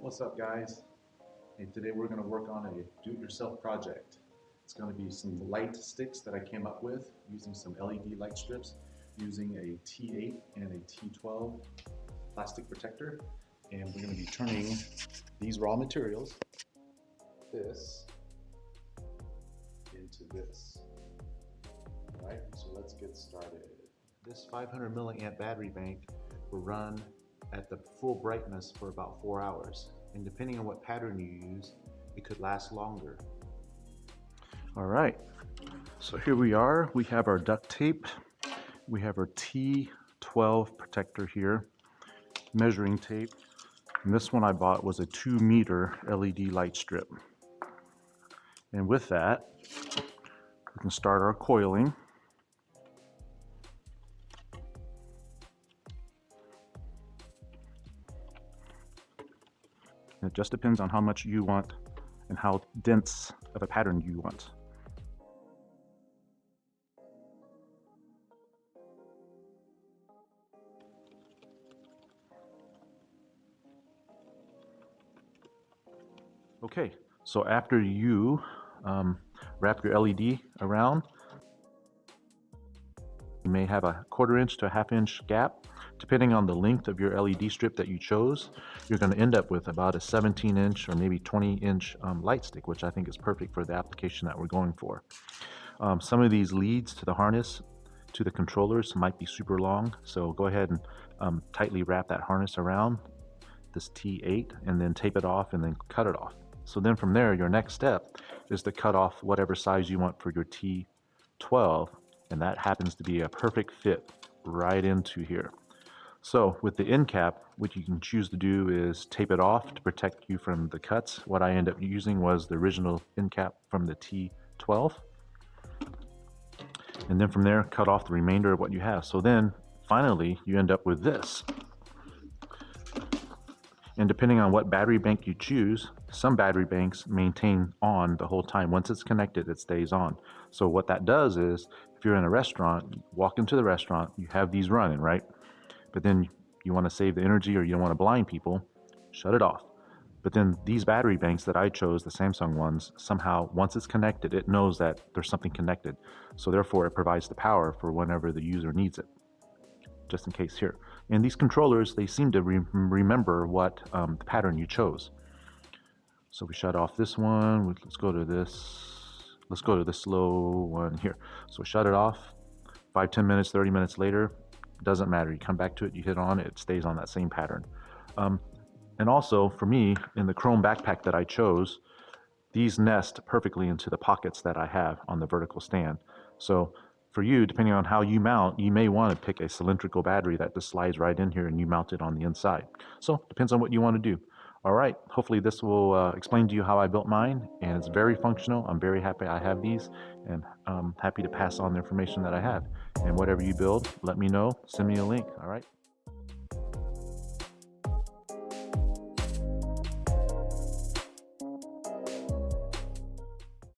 What's up, guys? Hey, today we're going to work on a do-it-yourself project. It's going to be some light sticks that I came up with using some LED light strips, using a T8 and a T12 plastic protector, and we're going to be turning these raw materials, this, into this. All right, so let's get started. This 500 milliamp battery bank will run at the full brightness for about 4 hours. And depending on what pattern you use, it could last longer. All right, so here we are. We have our duct tape. We have our T12 protector here, measuring tape. And this one I bought was a 2-meter LED light strip. And with that, we can start our coiling. It just depends on how much you want and how dense of a pattern you want. Okay, so after you wrap your LED around, you may have a 1/4 inch to a 1/2 inch gap. Depending on the length of your LED strip that you chose, you're going to end up with about a 17-inch or maybe 20-inch light stick, which I think is perfect for the application that we're going for. Some of these leads to the harness to the controllers might be super long, so go ahead and tightly wrap that harness around this T8 and then tape it off and then cut it off. So then from there, your next step is to cut off whatever size you want for your T12, and that happens to be a perfect fit right into here. So with the end cap, what you can choose to do is tape it off to protect you from the cuts. What I ended up using was the original end cap from the T12. And then from there, cut off the remainder of what you have. So then finally, you end up with this. And depending on what battery bank you choose, some battery banks maintain on the whole time. Once it's connected, it stays on. So what that does is, if you're in a restaurant, you walk into the restaurant, you have these running, right? But then you want to save the energy or you don't want to blind people, shut it off. But then these battery banks that I chose, the Samsung ones, somehow once it's connected, it knows that there's something connected. So therefore it provides the power for whenever the user needs it, just in case here. And these controllers, they seem to remember what the pattern you chose. So we shut off this one. Let's go to this. Let's go to this slow one here. So shut it off. 5, 10 minutes, 30 minutes later, doesn't matter. You come back to it, you hit on it, it stays on that same pattern. And also for me, in the chrome backpack that I chose, these nest perfectly into the pockets that I have on the vertical stand. So for you, depending on how you mount, you may want to pick a cylindrical battery that just slides right in here and you mount it on the inside. So depends on what you want to do. All right, hopefully this will explain to you how I built mine, and it's very functional. I'm very happy I have these, and I'm happy to pass on the information that I have. And whatever you build, let me know, send me a link, all right?